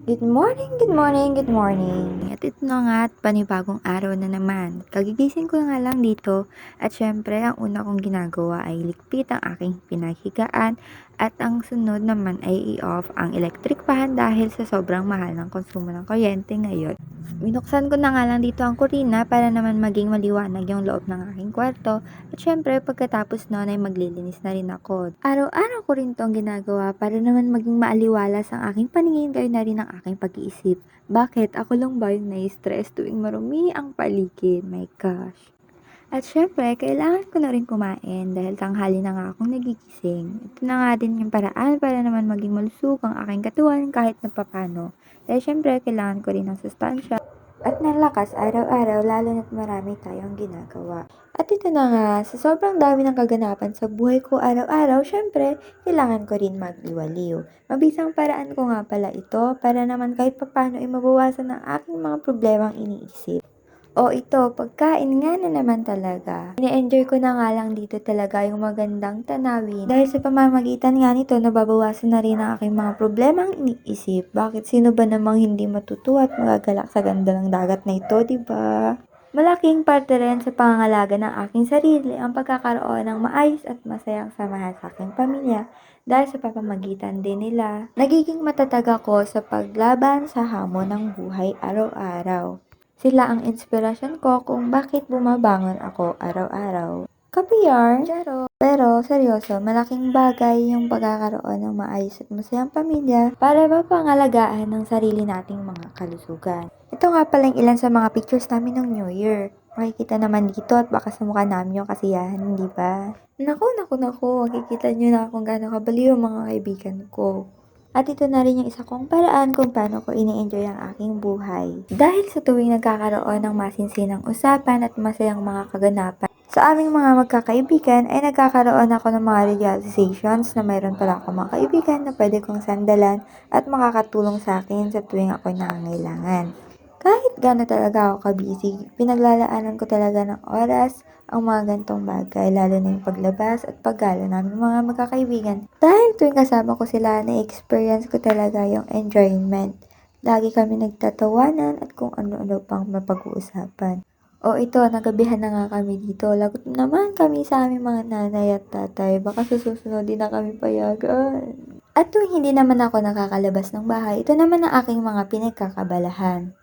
Good morning, good morning, good morning. At ito na nga at panibagong araw na naman. Kagigising ko nga lang dito at syempre ang una kong ginagawa ay ligpit ang aking pinaghigaan at ang sunod naman ay i-off ang electric fan dahil sa sobrang mahal ng konsumo ng kuryente ngayon. Binuksan ko na nga lang dito ang kurina para naman maging maliwanag yung loob ng aking kwarto at syempre pagkatapos nun ay maglilinis na rin ako. Araw-araw ko rin tong ginagawa para naman maging maaliwalas ang aking paningin gayon na rin ang aking pag-iisip. Bakit? Ako lang ba yung nai-stress tuwing marumi ang paligid? My gosh. At syempre, kailangan ko na rin kumain dahil tanghali na nga akong nagigising. Ito na nga din yung paraan para naman maging malusog ang aking katawan kahit na papano. Dahil syempre, kailangan ko rin ng sustansya at ng lakas araw-araw lalo na't marami tayong ginagawa. At ito na nga, sa sobrang dami ng kaganapan sa buhay ko araw-araw, syempre, kailangan ko rin magliwaliw. Mabisang paraan ko nga pala ito para naman kahit papano ay mabawasan ang aking mga problemang iniisip. O ito, pagkain nga na naman talaga. Ine-enjoy ko na nga lang dito talaga yung magandang tanawin. Dahil sa pamamagitan nga nito, nababawasan na rin ang aking mga problemang iniisip. Bakit sino ba namang hindi matutuwa at magagalak sa ganda ng dagat na ito, di ba? Malaking parte rin sa pangangalaga ng aking sarili ang pagkakaroon ng maayos at masayang samahan sa aking pamilya dahil sa pamamagitan din nila. Nagiging matatag ako sa paglaban sa hamon ng buhay araw-araw. Sila ang inspirasyon ko kung bakit bumabangon ako araw-araw. Kapiyar, charo. Pero seryoso, malaking bagay yung pagkakaroon ng maayos at masayang pamilya para mapangalagaan ng sarili nating mga kalusugan. Ito nga pala yung ilan sa mga pictures namin ng New Year. Makikita naman dito at baka sa mukha namin yung kasiyahan, di ba? Naku. Makikita nyo na kung gaano kabaliw ang mga kaibigan ko. At ito na rin yung isa kong paraan kung paano ko ini-enjoy ang aking buhay. Dahil sa tuwing nagkakaroon ng masinsinang usapan at masayang mga kaganapan, sa aming mga magkakaibigan ay nagkakaroon ako ng mga realizations na mayroon pala akong mga kaibigan na pwede kong sandalan at makakatulong sa akin sa tuwing ako'y nangangailangan. Kahit gaano talaga ako kabisi, pinaglalaanan ko talaga ng oras ang mga gantong bagay, lalo na yung paglabas at paggala namin mga magkakaibigan. Dahil tuwing kasama ko sila, na-experience ko talaga yung enjoyment. Lagi kami nagtatawanan at kung ano-ano pang mapag-uusapan. O ito, nagabihan na nga kami dito. Lagot naman kami sa aming mga nanay at tatay. Baka sa susunod din na kami payagan. At tuwing hindi naman ako nakakalabas ng bahay, ito naman ang aking mga pinagkakabalahan.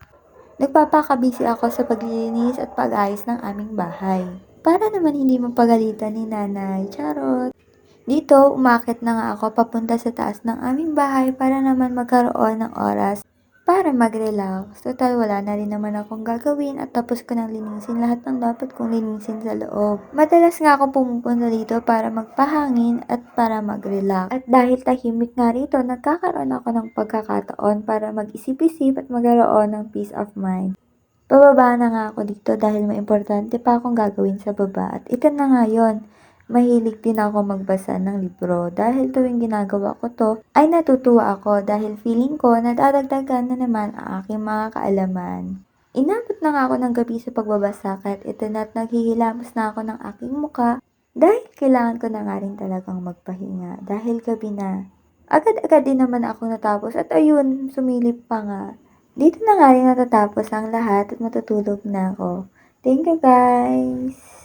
Nagpapakabisi ako sa paglilinis at pag-ayos ng aming bahay. Para naman hindi mapagalitan ni nanay, charot. Dito, umakit na nga ako papunta sa taas ng aming bahay para naman magkaroon ng oras para mag-relax. Total, wala na rin naman akong gagawin at tapos ko nang linisin lahat ng dapat kong linisin sa loob. Madalas nga ako pumupunta dito para magpahangin at para mag-relax. At dahil tahimik nga rito, nagkakaroon ako ng pagkakataon para mag-isip-isip at magkaroon ng peace of mind. Pababa na nga ako dito dahil may importante pa akong gagawin sa baba at ito na nga yun. Mahilig din ako magbasa ng libro dahil tuwing ginagawa ko to ay natutuwa ako dahil feeling ko nadadagdagan na naman ang aking mga kaalaman. Inabot na nga ako ng gabi sa pagbabasa kahit ito na't naghihilamos na ako ng aking muka dahil kailangan ko na nga rin talagang magpahinga dahil gabi na. Agad-agad din naman ako natapos at ayun, sumilip pa nga. Dito na nga rin natatapos ang lahat at matutulog na ako. Thank you guys!